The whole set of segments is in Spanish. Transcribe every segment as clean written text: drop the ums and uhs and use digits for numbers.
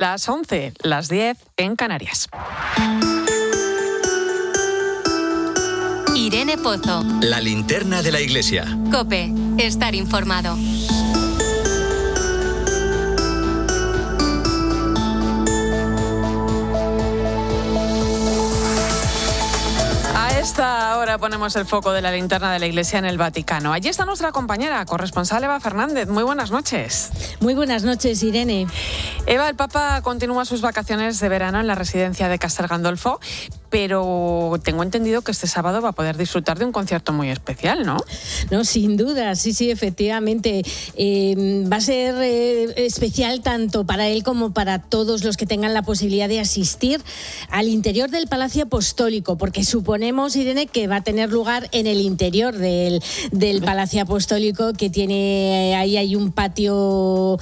Las 11, las 10 en Canarias. Irene Pozo. La linterna de la iglesia. COPE. Estar informado. A esta hora ponemos el foco de la linterna de la iglesia en el Vaticano. Allí está nuestra compañera, corresponsal Eva Fernández. Muy buenas noches. Muy buenas noches, Irene. Eva, el Papa continúa sus vacaciones de verano en la residencia de Castel Gandolfo, pero tengo entendido que este sábado va a poder disfrutar de un concierto muy especial, ¿no? No, sin duda, sí, efectivamente. Va a ser especial tanto para él como para todos los que tengan la posibilidad de asistir al interior del Palacio Apostólico, porque suponemos, Irene, que va a tener lugar en el interior del Palacio Apostólico, que tiene ahí hay un patio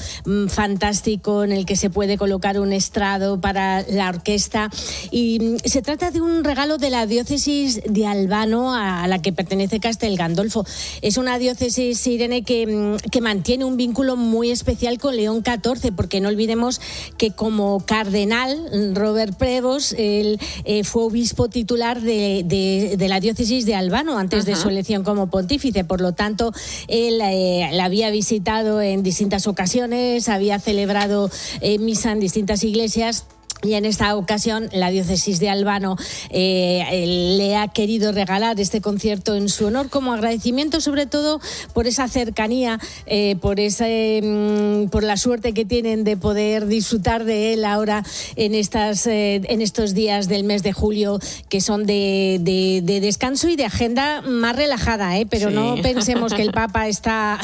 fantástico en el que se puede colocar un estrado para la orquesta, y se trata de un regalo de la diócesis de Albano a la que pertenece Castel Gandolfo. Es una diócesis, Irene, que mantiene un vínculo muy especial con León XIV, porque no olvidemos que como cardenal, Robert Prevost, él fue obispo titular de la diócesis de Albano antes de su elección como pontífice. Por lo tanto, él la había visitado en distintas ocasiones, había celebrado misa en distintas iglesias. Y en esta ocasión la diócesis de Albano le ha querido regalar este concierto en su honor, como agradecimiento sobre todo por esa cercanía, por la suerte que tienen de poder disfrutar de él ahora en estos días del mes de julio, que son de descanso y de agenda más relajada, pero sí. No pensemos que el Papa está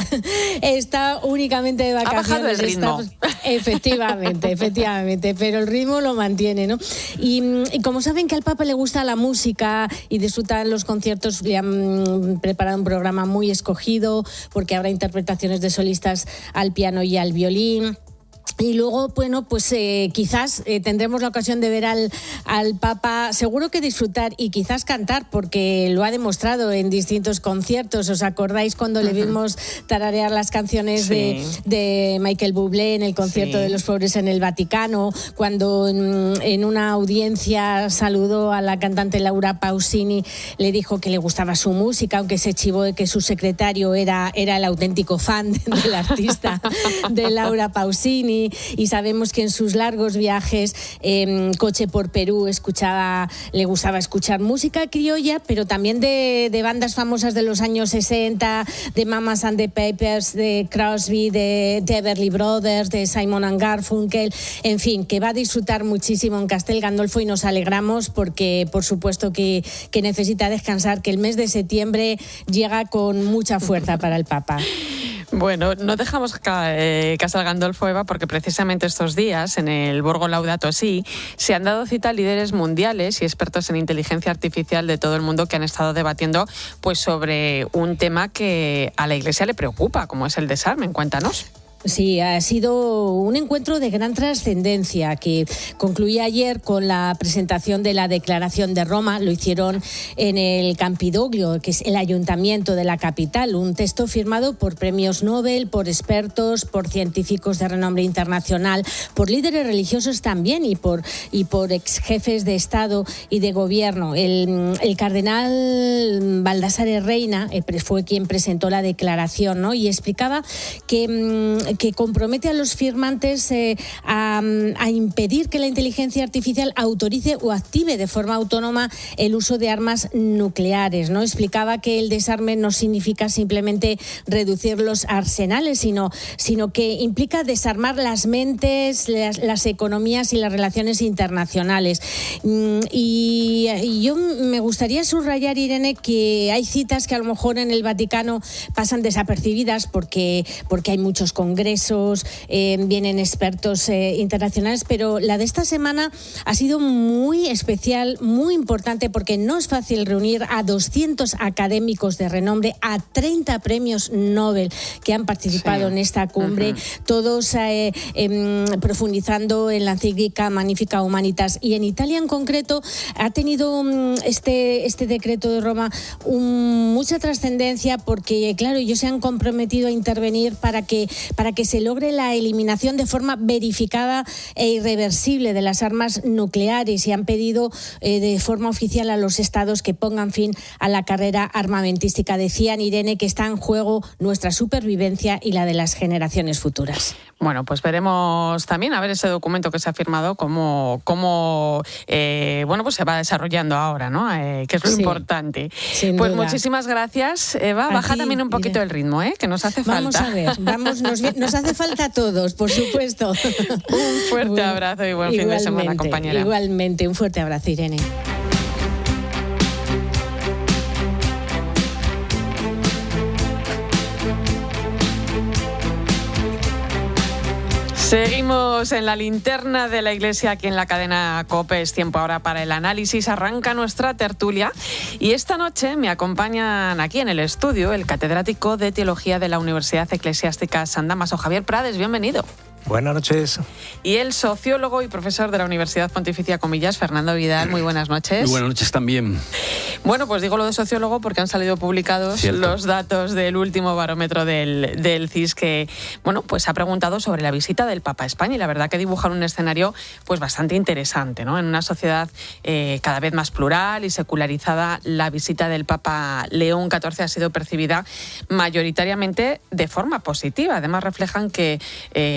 únicamente de vacaciones. Ha bajado el ritmo. Efectivamente, pero el ritmo lo mantiene, ¿no? Y como saben que al Papa le gusta la música y disfrutar los conciertos, le han preparado un programa muy escogido, porque habrá interpretaciones de solistas al piano y al violín. Y luego, bueno, pues quizás tendremos la ocasión de ver al Papa, seguro que disfrutar y quizás cantar, porque lo ha demostrado en distintos conciertos. ¿Os acordáis cuando le vimos tararear las canciones de Michael Bublé en el concierto de los pobres en el Vaticano? Cuando en una audiencia saludó a la cantante Laura Pausini, le dijo que le gustaba su música, aunque se chivó de que su secretario era el auténtico fan del artista de Laura Pausini. Y sabemos que en sus largos viajes, coche por Perú, le gustaba escuchar música criolla, pero también de bandas famosas de los años 60, de Mamas and the Papas, de Crosby, de Everly Brothers, de Simon and Garfunkel, en fin, que va a disfrutar muchísimo en Castel Gandolfo, y nos alegramos porque por supuesto que necesita descansar, que el mes de septiembre llega con mucha fuerza para el Papa. Bueno, no dejamos Castel Gandolfo, Eva, porque precisamente estos días en el Borgo Laudato Si se han dado cita a líderes mundiales y expertos en inteligencia artificial de todo el mundo que han estado debatiendo pues sobre un tema que a la Iglesia le preocupa, como es el desarme. Cuéntanos. Sí, ha sido un encuentro de gran trascendencia que concluía ayer con la presentación de la Declaración de Roma. Lo hicieron en el Campidoglio, que es el ayuntamiento de la capital, un texto firmado por premios Nobel, por expertos, por científicos de renombre internacional, por líderes religiosos también y por ex jefes de Estado y de Gobierno. El cardenal Baldassare Reina fue quien presentó la declaración, ¿no? Y explicaba que compromete a los firmantes a impedir que la inteligencia artificial autorice o active de forma autónoma el uso de armas nucleares, ¿no? Explicaba que el desarme no significa simplemente reducir los arsenales, sino que implica desarmar las mentes, las economías y las relaciones internacionales. Y yo me gustaría subrayar, Irene, que hay citas que a lo mejor en el Vaticano pasan desapercibidas porque hay muchos congresos, vienen expertos internacionales, pero la de esta semana ha sido muy especial, muy importante, porque no es fácil reunir a 200 académicos de renombre, a 30 premios Nobel que han participado en esta cumbre, todos profundizando en la encíclica Magnificat Humanitas. Y en Italia en concreto ha tenido este decreto de Roma mucha trascendencia, porque claro, ellos se han comprometido a intervenir para que para que se logre la eliminación de forma verificada e irreversible de las armas nucleares y han pedido de forma oficial a los estados que pongan fin a la carrera armamentística. Decían, Irene, que está en juego nuestra supervivencia y la de las generaciones futuras. Bueno, pues veremos también a ver ese documento que se ha firmado cómo pues se va desarrollando ahora, ¿no? Que es lo importante. Pues duda. Muchísimas gracias, Eva. Baja también un poquito el ritmo, que nos hace falta. Vamos a ver, nos hace falta a todos, por supuesto. Un fuerte abrazo y buen fin de semana, compañera. Igualmente, un fuerte abrazo, Irene. Seguimos en la linterna de la Iglesia aquí en la cadena COPE. Es tiempo ahora para el análisis. Arranca nuestra tertulia y esta noche me acompañan aquí en el estudio el catedrático de Teología de la Universidad Eclesiástica San Dámaso, Javier Prades. Bienvenido. Buenas noches. Y el sociólogo y profesor de la Universidad Pontificia Comillas, Fernando Vidal. Muy buenas noches. Muy buenas noches también. Bueno, pues digo lo de sociólogo porque han salido publicados los datos del último barómetro del CIS que, pues ha preguntado sobre la visita del Papa a España y la verdad que dibujan un escenario pues bastante interesante, ¿no? En una sociedad cada vez más plural y secularizada, la visita del Papa León XIV ha sido percibida mayoritariamente de forma positiva. Además reflejan que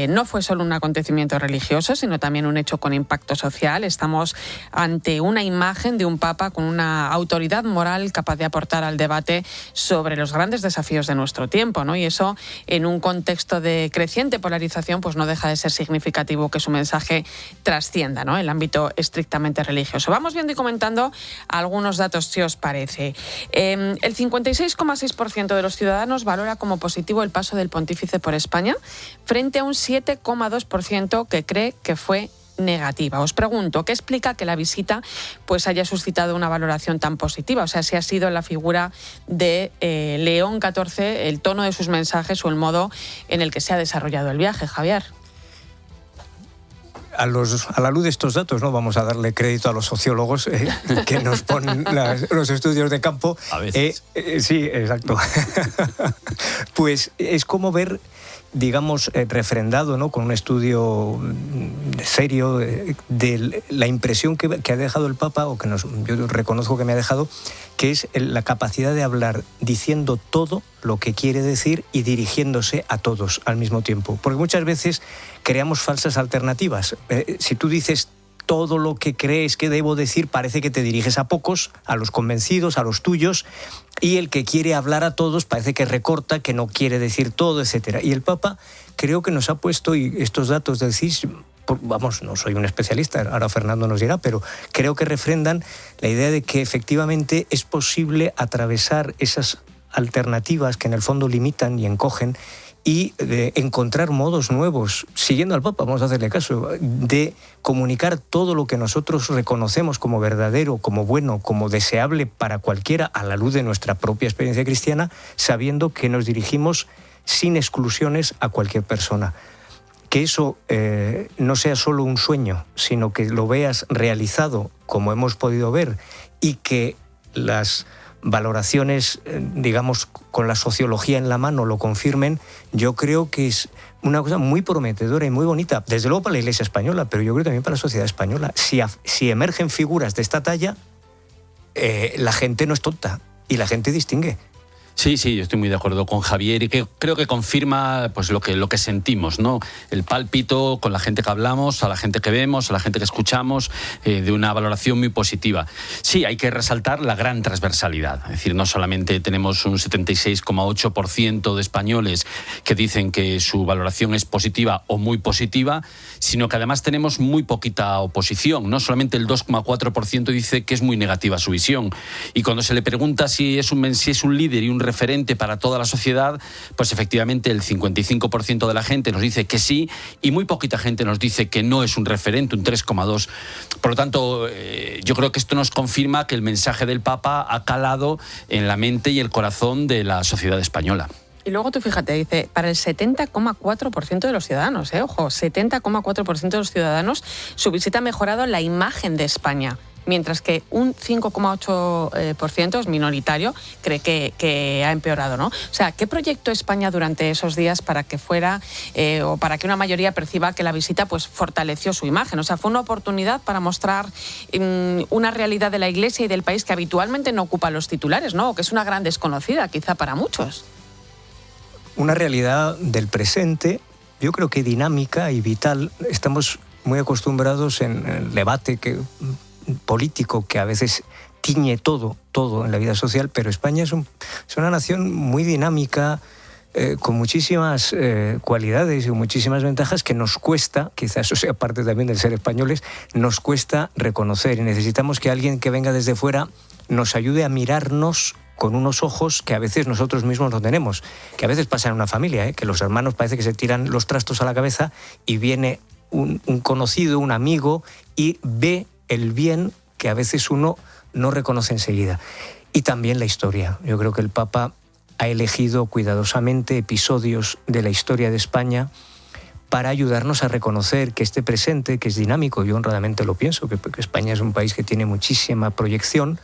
no fue solo un acontecimiento religioso, sino también un hecho con impacto social. Estamos ante una imagen de un Papa con una autoridad moral capaz de aportar al debate sobre los grandes desafíos de nuestro tiempo, ¿no? Y eso, en un contexto de creciente polarización, pues no deja de ser significativo que su mensaje trascienda, ¿no?, el ámbito estrictamente religioso. Vamos viendo y comentando algunos datos, si os parece. El 56,6% de los ciudadanos valora como positivo el paso del pontífice por España, frente a un 7,2% que cree que fue negativa. Os pregunto, ¿qué explica que la visita pues haya suscitado una valoración tan positiva? O sea, si ha sido la figura de León XIV, el tono de sus mensajes o el modo en el que se ha desarrollado el viaje, Javier. A la luz de estos datos, no vamos a darle crédito a los sociólogos que nos ponen los estudios de campo. A veces. Sí, exacto. Pues es como ver, digamos, refrendado, ¿no?, con un estudio serio de la impresión que ha dejado el Papa, o que yo reconozco que me ha dejado, que es la capacidad de hablar diciendo todo lo que quiere decir y dirigiéndose a todos al mismo tiempo. Porque muchas veces creamos falsas alternativas. Si tú dices todo lo que crees que debo decir, parece que te diriges a pocos, a los convencidos, a los tuyos, y el que quiere hablar a todos parece que recorta, que no quiere decir todo, etcétera. Y el Papa creo que nos ha puesto, y estos datos del CIS, no soy un especialista, ahora Fernando nos dirá, pero creo que refrendan la idea de que efectivamente es posible atravesar esas alternativas que en el fondo limitan y encogen y encontrar modos nuevos, siguiendo al Papa, vamos a hacerle caso, de comunicar todo lo que nosotros reconocemos como verdadero, como bueno, como deseable para cualquiera a la luz de nuestra propia experiencia cristiana, sabiendo que nos dirigimos sin exclusiones a cualquier persona. Que eso no sea solo un sueño, sino que lo veas realizado como hemos podido ver y que las valoraciones, digamos, con la sociología en la mano lo confirmen, yo creo que es una cosa muy prometedora y muy bonita, desde luego para la Iglesia española, pero yo creo también para la sociedad española. Si emergen figuras de esta talla, la gente no es tonta y la gente distingue. Sí, yo estoy muy de acuerdo con Javier y que creo que confirma pues lo que sentimos, ¿no? El pálpito con la gente que hablamos, a la gente que vemos, a la gente que escuchamos, de una valoración muy positiva. Sí, hay que resaltar la gran transversalidad. Es decir, no solamente tenemos un 76,8% de españoles que dicen que su valoración es positiva o muy positiva, sino que además tenemos muy poquita oposición. No solamente el 2,4% dice que es muy negativa su visión. Y cuando se le pregunta si es un líder y un referente para toda la sociedad, pues efectivamente el 55% de la gente nos dice que sí y muy poquita gente nos dice que no es un referente, un 3,2%. Por lo tanto, yo creo que esto nos confirma que el mensaje del Papa ha calado en la mente y el corazón de la sociedad española. Y luego tú fíjate, dice, para el 70,4% de los ciudadanos, ojo, 70,4% de los ciudadanos, su visita ha mejorado la imagen de España. mientras que un 5,8% es minoritario, cree que ha empeorado, ¿no? O sea, ¿qué proyectó España durante esos días para que fuera o para que una mayoría perciba que la visita pues fortaleció su imagen? O sea, fue una oportunidad para mostrar una realidad de la Iglesia y del país que habitualmente no ocupa los titulares, ¿no? O que es una gran desconocida, quizá para muchos. Una realidad del presente, yo creo que dinámica y vital. Estamos muy acostumbrados en el debate político que a veces tiñe todo en la vida social, pero España es una nación muy dinámica, con muchísimas cualidades y muchísimas ventajas que nos cuesta, quizás eso sea parte también del ser españoles, nos cuesta reconocer, y necesitamos que alguien que venga desde fuera nos ayude a mirarnos con unos ojos que a veces nosotros mismos no tenemos, que a veces pasa en una familia, que los hermanos parece que se tiran los trastos a la cabeza y viene un conocido, un amigo, y ve el bien que a veces uno no reconoce enseguida. Y también la historia. Yo creo que el Papa ha elegido cuidadosamente episodios de la historia de España para ayudarnos a reconocer que este presente, que es dinámico, yo honradamente lo pienso, que España es un país que tiene muchísima proyección,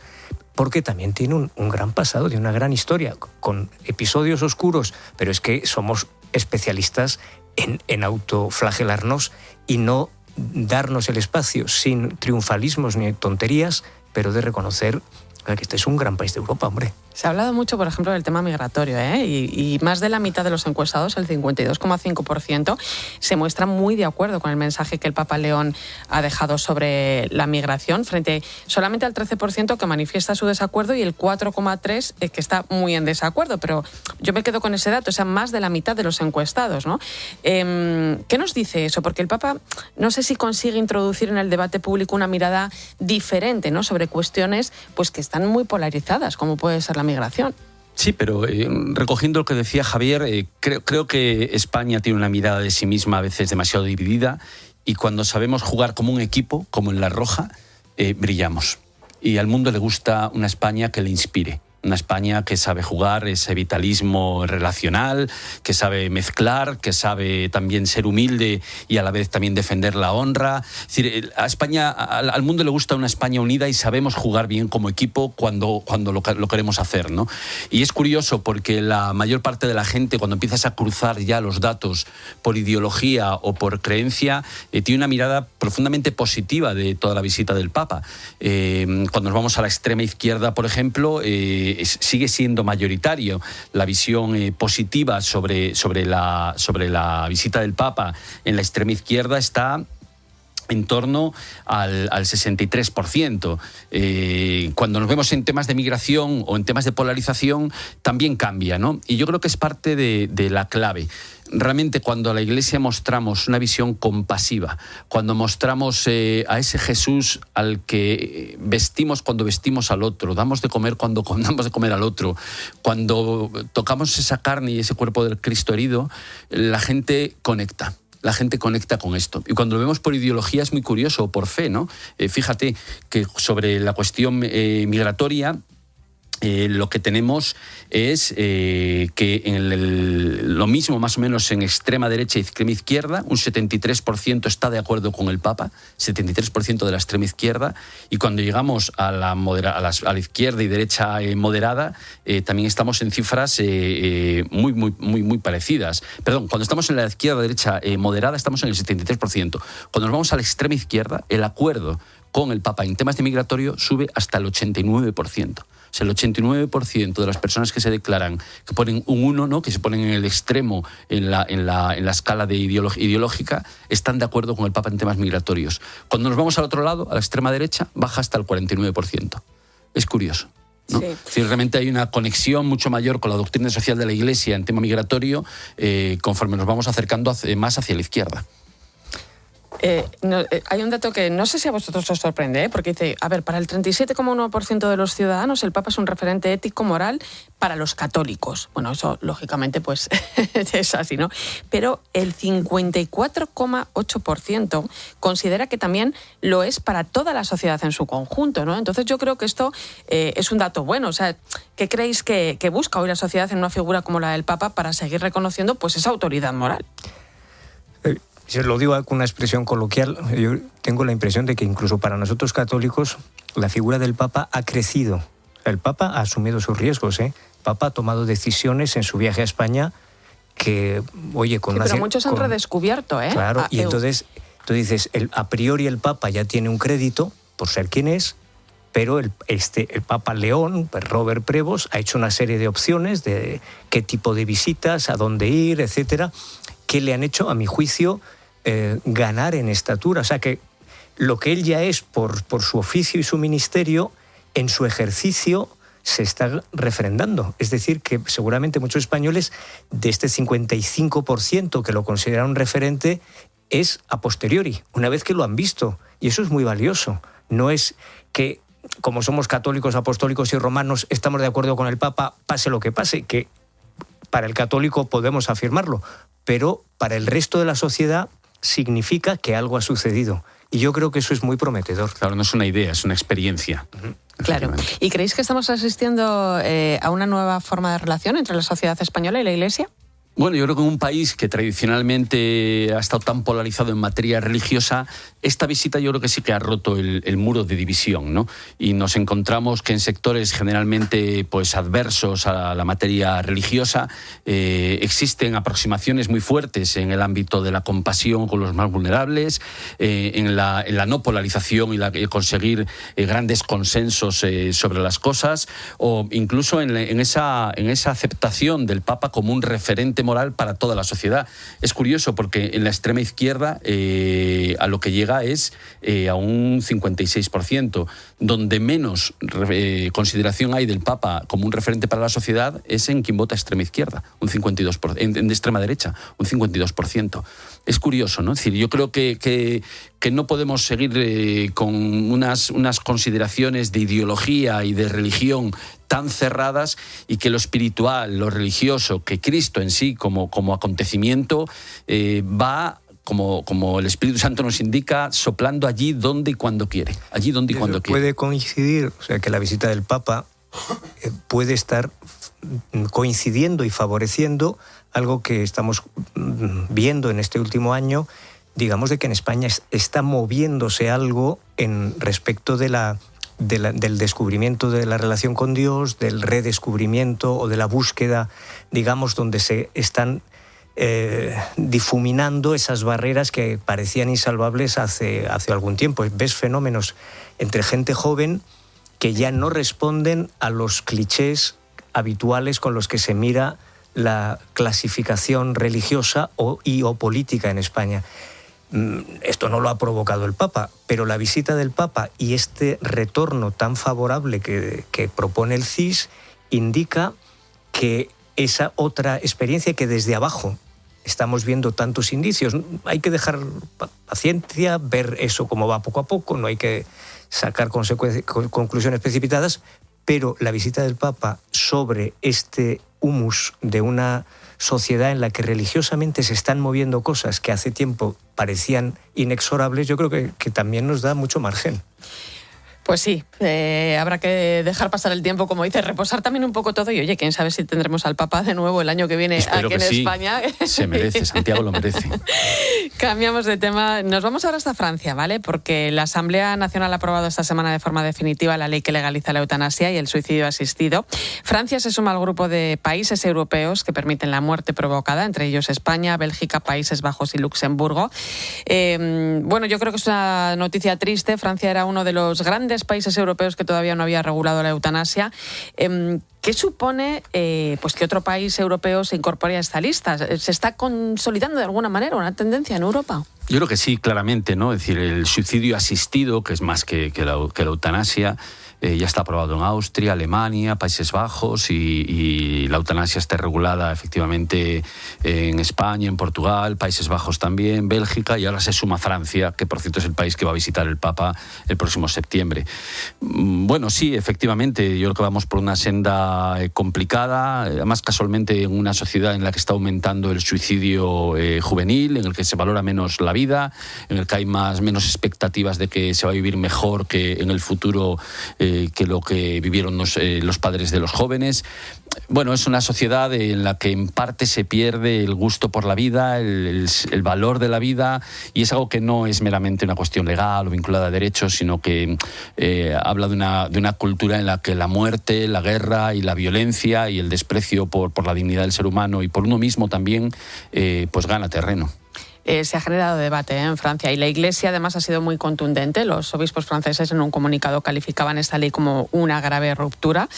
porque también tiene un gran pasado, tiene una gran historia, con episodios oscuros, pero es que somos especialistas en autoflagelarnos y no darnos el espacio sin triunfalismos ni tonterías, pero de reconocer que este es un gran país de Europa, hombre. Se ha hablado mucho, por ejemplo, del tema migratorio, y más de la mitad de los encuestados, el 52,5%, se muestra muy de acuerdo con el mensaje que el Papa León ha dejado sobre la migración, frente solamente al 13% que manifiesta su desacuerdo y el 4,3% que está muy en desacuerdo. Pero yo me quedo con ese dato, o sea, más de la mitad de los encuestados, ¿no? ¿Qué nos dice eso? Porque el Papa no sé si consigue introducir en el debate público una mirada diferente, ¿no?, sobre cuestiones pues que están muy polarizadas, como puede ser la migración. Sí, pero recogiendo lo que decía Javier, creo que España tiene una mirada de sí misma a veces demasiado dividida, y cuando sabemos jugar como un equipo, como en La Roja, brillamos. Y al mundo le gusta una España que le inspire. Una España que sabe jugar ese vitalismo relacional, que sabe mezclar, que sabe también ser humilde y a la vez también defender la honra. Es decir, a España, al mundo le gusta una España unida y sabemos jugar bien como equipo cuando lo queremos hacer, ¿no? Y es curioso porque la mayor parte de la gente, cuando empiezas a cruzar ya los datos por ideología o por creencia, tiene una mirada profundamente positiva de toda la visita del Papa. Cuando nos vamos a la extrema izquierda, por ejemplo, sigue siendo mayoritario la visión positiva sobre la visita del Papa. En la extrema izquierda está en torno al 63%. Cuando nos vemos en temas de migración o en temas de polarización, también cambia, ¿no? Y yo creo que es parte de la clave. Realmente, cuando a la Iglesia mostramos una visión compasiva, cuando mostramos a ese Jesús al que vestimos cuando vestimos al otro, damos de comer cuando damos de comer al otro, cuando tocamos esa carne y ese cuerpo del Cristo herido, la gente conecta. La gente conecta con esto. Y cuando lo vemos por ideología es muy curioso, o por fe, ¿no? Fíjate que sobre la cuestión migratoria, lo que tenemos es que lo mismo más o menos en extrema derecha y extrema izquierda, un 73% está de acuerdo con el Papa, 73% de la extrema izquierda, y cuando llegamos a la izquierda y derecha moderada, también estamos en cifras muy parecidas. Perdón, cuando estamos en la izquierda derecha moderada estamos en el 73%. Cuando nos vamos a la extrema izquierda, el acuerdo con el Papa en temas de migratorio sube hasta el 89%. O sea, el 89% de las personas que se declaran, que ponen un 1, ¿no?, que se ponen en el extremo en la escala de ideológica, están de acuerdo con el Papa en temas migratorios. Cuando nos vamos al otro lado, a la extrema derecha, baja hasta el 49%. Es curioso, ¿no? Sí. Es decir, realmente hay una conexión mucho mayor con la doctrina social de la Iglesia en tema migratorio conforme nos vamos acercando más hacia la izquierda. Hay un dato que no sé si a vosotros os sorprende, porque dice, a ver, para el 37,1% de los ciudadanos el Papa es un referente ético-moral para los católicos. Bueno, eso lógicamente pues es así, ¿no? Pero el 54,8% considera que también lo es para toda la sociedad en su conjunto, ¿no? Entonces yo creo que esto es un dato bueno. O sea, ¿qué creéis que busca hoy la sociedad en una figura como la del Papa para seguir reconociendo pues esa autoridad moral? Si os lo digo con una expresión coloquial, yo tengo la impresión de que incluso para nosotros católicos la figura del Papa ha crecido. El Papa ha asumido sus riesgos, ¿eh? El Papa ha tomado decisiones en su viaje a España que, oye, con pero muchos han redescubierto, ¿eh? Claro, y entonces tú dices, a priori el Papa ya tiene un crédito por ser quien es, pero el Papa León, Robert Prevost, ha hecho una serie de opciones de qué tipo de visitas, a dónde ir, etcétera, que le han hecho, a mi juicio, ganar en estatura. O sea que lo que él ya es por su oficio y su ministerio, en su ejercicio se está refrendando. Es decir, que seguramente muchos españoles, de este 55% que lo consideran un referente, es a posteriori, una vez que lo han visto. Y eso es muy valioso. No es que, como somos católicos, apostólicos y romanos, estamos de acuerdo con el Papa, pase lo que pase, que para el católico podemos afirmarlo, pero para el resto de la sociedad significa que algo ha sucedido. Y yo creo que eso es muy prometedor. Claro, no es una idea, es una experiencia. Claro. ¿Y creéis que estamos asistiendo a una nueva forma de relación entre la sociedad española y la Iglesia? Bueno, yo creo que en un país que tradicionalmente ha estado tan polarizado en materia religiosa, esta visita yo creo que sí que ha roto el muro de división, ¿no? Y nos encontramos que en sectores generalmente pues adversos a la materia religiosa existen aproximaciones muy fuertes en el ámbito de la compasión con los más vulnerables, en la no polarización y conseguir grandes consensos sobre las cosas, o incluso en esa aceptación del Papa como un referente moral para toda la sociedad. Es curioso porque en la extrema izquierda a lo que llega es a un 56%. Donde menos consideración hay del Papa como un referente para la sociedad es en quien vota extrema izquierda, un 52%, en extrema derecha, un 52%. Es curioso, ¿no? Es decir, yo creo que no podemos seguir con unas consideraciones de ideología y de religión tan cerradas, y que lo espiritual, lo religioso, que Cristo en sí como acontecimiento va, como el Espíritu Santo nos indica, soplando allí donde y cuando quiere. Allí donde y cuando quiere. Puede coincidir, o sea, que la visita del Papa puede estar coincidiendo y favoreciendo algo que estamos viendo en este último año, digamos, de que en España está moviéndose algo en respecto del descubrimiento de la relación con Dios, del redescubrimiento o de la búsqueda, digamos, donde se están difuminando esas barreras que parecían insalvables hace algún tiempo. Ves fenómenos entre gente joven que ya no responden a los clichés habituales con los que se mira la clasificación religiosa o política en España. Esto no lo ha provocado el Papa, pero la visita del Papa y este retorno tan favorable que propone el CIS indica que esa otra experiencia, que desde abajo estamos viendo tantos indicios, hay que dejar paciencia, ver eso cómo va poco a poco, no hay que sacar conclusiones precipitadas, pero la visita del Papa sobre este humus de una sociedad en la que religiosamente se están moviendo cosas que hace tiempo parecían inexorables, yo creo que también nos da mucho margen. Pues sí, habrá que dejar pasar el tiempo, como dices, reposar también un poco todo, y oye, quién sabe si tendremos al Papa de nuevo el año que viene. Espero aquí en sí. España. Se merece, Santiago lo merece. Cambiamos de tema, nos vamos ahora hasta Francia, ¿vale? Porque la Asamblea Nacional ha aprobado esta semana de forma definitiva la ley que legaliza la eutanasia y el suicidio asistido. Francia se suma al grupo de países europeos que permiten la muerte provocada, entre ellos España, Bélgica, Países Bajos y Luxemburgo. Bueno, yo creo que es una noticia triste. Francia era uno de los grandes países europeos que todavía no había regulado la eutanasia. ¿Qué supone pues que otro país europeo se incorpore a esta lista? ¿Se está consolidando de alguna manera una tendencia en Europa? Yo creo que sí, claramente, ¿no? Es decir, el suicidio asistido, que es más que la eutanasia, ya está aprobado en Austria, Alemania, Países Bajos, y la eutanasia está regulada efectivamente en España, en Portugal, Países Bajos también, Bélgica, y ahora se suma Francia, que por cierto es el país que va a visitar el Papa el próximo septiembre. Bueno, sí, efectivamente, yo creo que vamos por una senda época complicada, además casualmente en una sociedad en la que está aumentando el suicidio juvenil, en el que se valora menos la vida, en el que hay menos expectativas de que se va a vivir mejor que en el futuro que lo que vivieron los padres de los jóvenes. Bueno, es una sociedad en la que en parte se pierde el gusto por la vida, el valor de la vida, y es algo que no es meramente una cuestión legal o vinculada a derechos, sino que habla de una cultura en la que la muerte, la guerra y la violencia y el desprecio por la dignidad del ser humano y por uno mismo también, pues gana terreno. Se ha generado debate en Francia y la Iglesia además ha sido muy contundente. Los obispos franceses en un comunicado calificaban esta ley como una grave ruptura.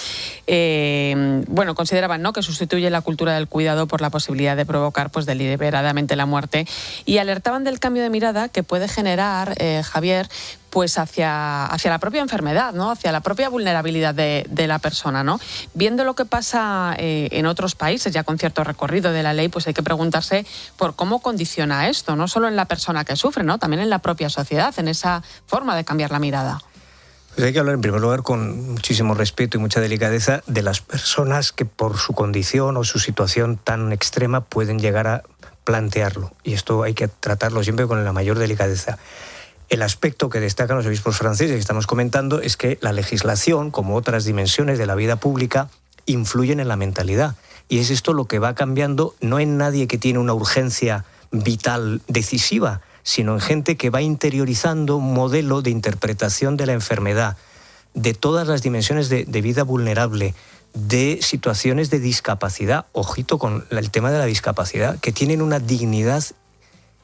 Consideraban, ¿no?, que sustituye la cultura del cuidado por la posibilidad de provocar pues deliberadamente la muerte, y alertaban del cambio de mirada que puede generar, Javier, pues hacia la propia enfermedad, ¿no?, hacia la propia vulnerabilidad de la persona, ¿no? Viendo lo que pasa en otros países, ya con cierto recorrido de la ley, pues hay que preguntarse por cómo condiciona esto, no solo en la persona que sufre, ¿no?, también en la propia sociedad, en esa forma de cambiar la mirada. Pues hay que hablar en primer lugar con muchísimo respeto y mucha delicadeza de las personas que por su condición o su situación tan extrema pueden llegar a plantearlo, y esto hay que tratarlo siempre con la mayor delicadeza. El aspecto que destacan los obispos franceses que estamos comentando es que la legislación, como otras dimensiones de la vida pública, influyen en la mentalidad. Y es esto lo que va cambiando, no en nadie que tiene una urgencia vital decisiva, sino en gente que va interiorizando un modelo de interpretación de la enfermedad, de todas las dimensiones de vida vulnerable, de situaciones de discapacidad, ojito con el tema de la discapacidad, que tienen una dignidad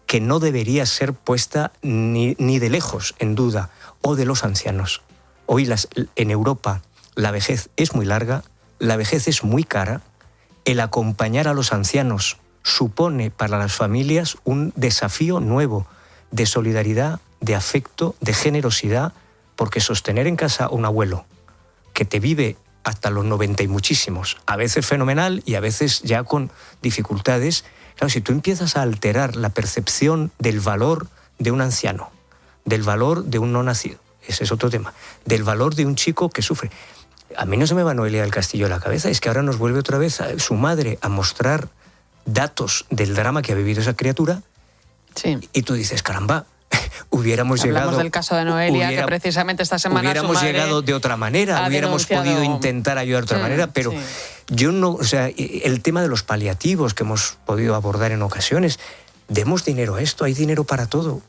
que no debería ser puesta ni de lejos en duda, o de los ancianos. Hoy en Europa la vejez es muy larga, la vejez es muy cara, el acompañar a los ancianos supone para las familias un desafío nuevo de solidaridad, de afecto, de generosidad, porque sostener en casa a un abuelo que te vive hasta los 90 y muchísimos, a veces fenomenal y a veces ya con dificultades. Claro, si tú empiezas a alterar la percepción del valor de un anciano, del valor de un no nacido, ese es otro tema, del valor de un chico que sufre. A mí no se me va Noelia del Castillo a la cabeza, es que ahora nos vuelve otra vez su madre a mostrar datos del drama que ha vivido esa criatura. Sí. Y tú dices, caramba, hubiéramos llegado... Hablamos del caso de Noelia, que precisamente esta semana hubiéramos llegado de otra manera, hubiéramos podido intentar ayudar de otra manera, pero sí. Yo no... O sea, el tema de los paliativos que hemos podido abordar en ocasiones, demos dinero a esto, hay dinero para todo.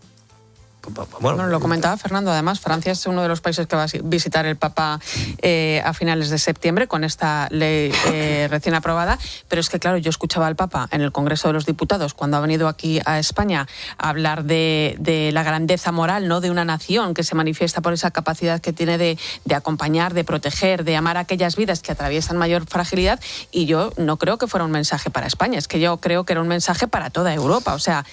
Bueno, lo comentaba Fernando, además Francia es uno de los países que va a visitar el Papa a finales de septiembre con esta ley recién aprobada, pero es que claro, yo escuchaba al Papa en el Congreso de los Diputados cuando ha venido aquí a España a hablar de la grandeza moral, ¿no?, de una nación que se manifiesta por esa capacidad que tiene de acompañar, de proteger, de amar a aquellas vidas que atraviesan mayor fragilidad, y yo no creo que fuera un mensaje para España, es que yo creo que era un mensaje para toda Europa, o sea...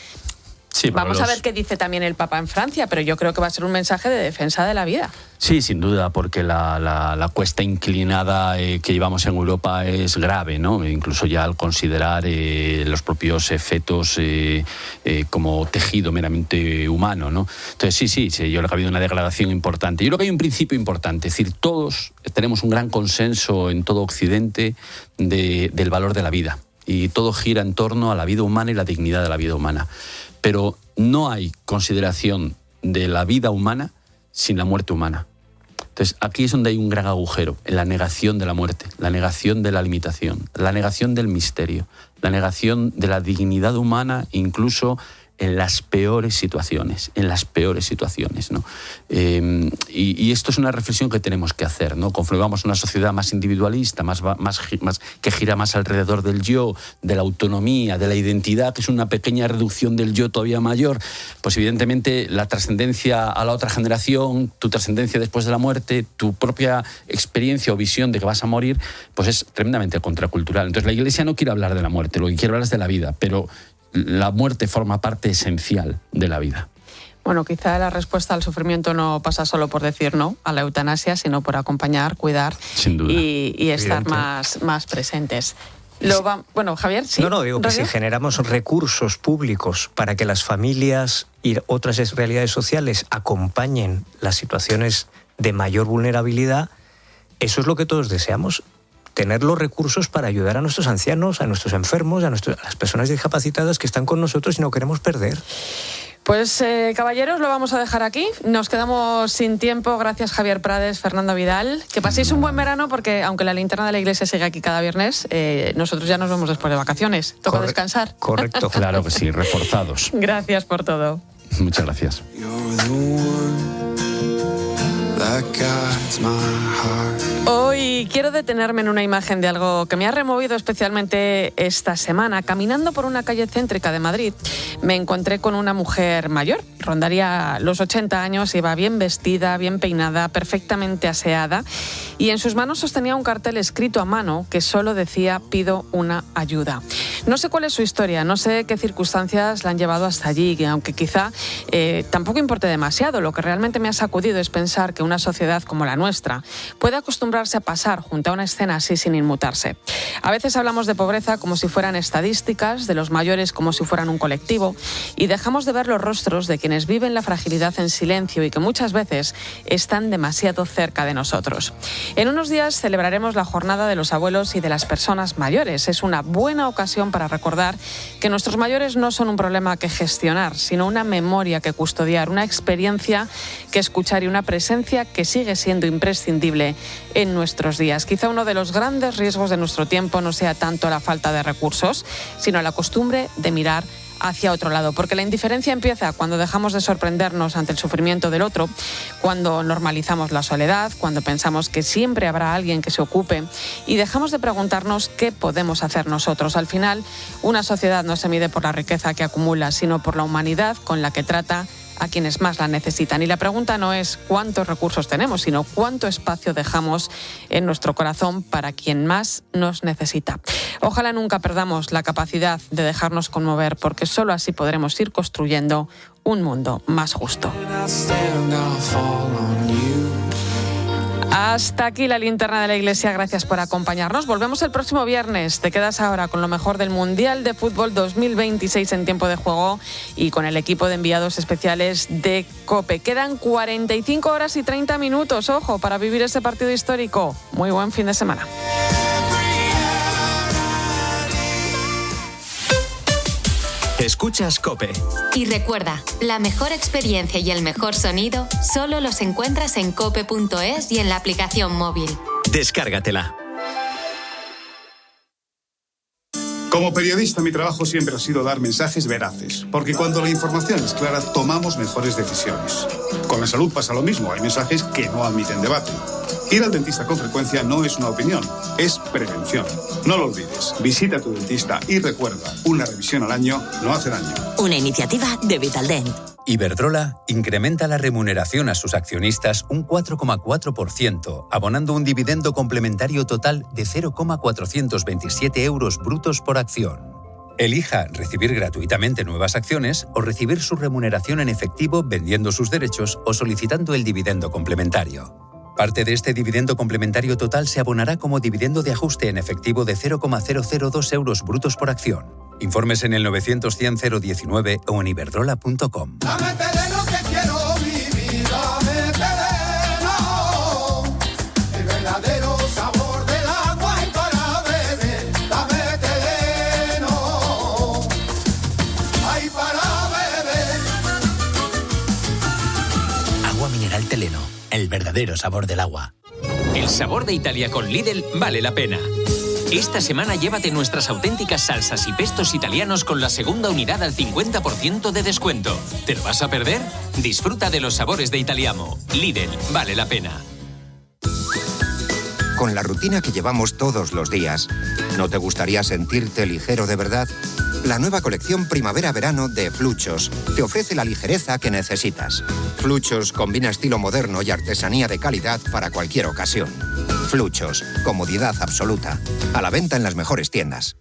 Sí, vamos a ver qué dice también el Papa en Francia, pero yo creo que va a ser un mensaje de defensa de la vida. Sí, sin duda, porque la cuesta inclinada que llevamos en Europa es grave, ¿no? Incluso ya al considerar los propios fetos como tejido meramente humano, ¿no? Entonces, sí, yo creo que ha habido una degradación importante. Yo creo que hay un principio importante, es decir, todos tenemos un gran consenso en todo Occidente del valor de la vida. Y todo gira en torno a la vida humana y la dignidad de la vida humana. Pero no hay consideración de la vida humana sin la muerte humana. Entonces, aquí es donde hay un gran agujero, en la negación de la muerte, la negación de la limitación, la negación del misterio, la negación de la dignidad humana, incluso en las peores situaciones, ¿no? Y esto es una reflexión que tenemos que hacer, ¿no? Conforme vamos a una sociedad más individualista, más que gira más alrededor del yo, de la autonomía, de la identidad, que es una pequeña reducción del yo todavía mayor, pues evidentemente la trascendencia a la otra generación, tu trascendencia después de la muerte, tu propia experiencia o visión de que vas a morir, pues es tremendamente contracultural. Entonces la Iglesia no quiere hablar de la muerte, lo que quiere hablar es de la vida, pero la muerte forma parte esencial de la vida. Bueno, quizá la respuesta al sufrimiento no pasa solo por decir no a la eutanasia, sino por acompañar, cuidar. Sin duda. Y estar más presentes. Bueno, Javier, ¿sí? No, digo que si generamos recursos públicos para que las familias y otras realidades sociales acompañen las situaciones de mayor vulnerabilidad, eso es lo que todos deseamos. tener los recursos para ayudar a nuestros ancianos, a nuestros enfermos, a las personas discapacitadas que están con nosotros y no queremos perder. Pues caballeros, lo vamos a dejar aquí. Nos quedamos sin tiempo. Gracias Javier Prades, Fernando Vidal. Que paséis un buen verano porque aunque la linterna de la iglesia sigue aquí cada viernes, nosotros ya nos vemos después de vacaciones. Toca descansar. Correcto. Claro que sí, reforzados. Gracias por todo. Muchas gracias. Hoy quiero detenerme en una imagen de algo que me ha removido especialmente esta semana. Caminando por una calle céntrica de Madrid, me encontré con una mujer mayor, rondaría los 80 años, iba bien vestida, bien peinada, perfectamente aseada, y en sus manos sostenía un cartel escrito a mano que solo decía: pido una ayuda. No sé cuál es su historia, no sé qué circunstancias la han llevado hasta allí, aunque quizá tampoco importe demasiado. Lo que realmente me ha sacudido es pensar que una sociedad como la nuestra puede acostumbrarse a pasar junto a una escena así sin inmutarse. A veces hablamos de pobreza como si fueran estadísticas, de los mayores como si fueran un colectivo, y dejamos de ver los rostros de quienes viven la fragilidad en silencio y que muchas veces están demasiado cerca de nosotros. En unos días celebraremos la jornada de los abuelos y de las personas mayores. Es una buena ocasión para recordar que nuestros mayores no son un problema que gestionar, sino una memoria que custodiar, una experiencia que escuchar y una presencia que sigue siendo imprescindible en nuestros días. Quizá uno de los grandes riesgos de nuestro tiempo no sea tanto la falta de recursos, sino la costumbre de mirar hacia otro lado, porque la indiferencia empieza cuando dejamos de sorprendernos ante el sufrimiento del otro, cuando normalizamos la soledad, cuando pensamos que siempre habrá alguien que se ocupe y dejamos de preguntarnos qué podemos hacer nosotros. Al final, una sociedad no se mide por la riqueza que acumula, sino por la humanidad con la que trata a quienes más la necesitan. Y la pregunta no es cuántos recursos tenemos, sino cuánto espacio dejamos en nuestro corazón para quien más nos necesita. Ojalá nunca perdamos la capacidad de dejarnos conmover, porque solo así podremos ir construyendo un mundo más justo. Hasta aquí la linterna de la iglesia. Gracias por acompañarnos. Volvemos el próximo viernes. Te quedas ahora con lo mejor del Mundial de Fútbol 2026 en tiempo de juego y con el equipo de enviados especiales de COPE. Quedan 45 horas y 30 minutos, ojo, para vivir ese partido histórico. Muy buen fin de semana. Escuchas COPE. Y recuerda, la mejor experiencia y el mejor sonido solo los encuentras en cope.es y en la aplicación móvil. Descárgatela. Como periodista, mi trabajo siempre ha sido dar mensajes veraces, porque cuando la información es clara, tomamos mejores decisiones. Con la salud pasa lo mismo, hay mensajes que no admiten debate. Ir al dentista con frecuencia no es una opinión, es prevención. No lo olvides, visita a tu dentista y recuerda, una revisión al año no hace daño. Una iniciativa de Vitaldent. Iberdrola incrementa la remuneración a sus accionistas un 4,4%, abonando un dividendo complementario total de 0,427 euros brutos por acción. Elija recibir gratuitamente nuevas acciones o recibir su remuneración en efectivo vendiendo sus derechos o solicitando el dividendo complementario. Parte de este dividendo complementario total se abonará como dividendo de ajuste en efectivo de 0,002 euros brutos por acción. Informes en el 900-100-019 o en iberdrola.com. Dame Teleno que quiero vivir, dame Teleno, el verdadero sabor del agua y para beber, dame Teleno, ay para beber. Agua mineral Teleno, el verdadero sabor del agua. El sabor de Italia con Lidl vale la pena. Esta semana llévate nuestras auténticas salsas y pestos italianos con la segunda unidad al 50% de descuento. ¿Te lo vas a perder? Disfruta de los sabores de Italiamo. Lidl, vale la pena. Con la rutina que llevamos todos los días, ¿no te gustaría sentirte ligero de verdad? La nueva colección Primavera-Verano de Fluchos te ofrece la ligereza que necesitas. Fluchos combina estilo moderno y artesanía de calidad para cualquier ocasión. Fluchos, comodidad absoluta. A la venta en las mejores tiendas.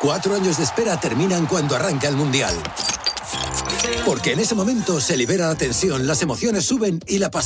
4 años de espera terminan cuando arranca el Mundial. Porque en ese momento se libera la tensión, las emociones suben y la pasión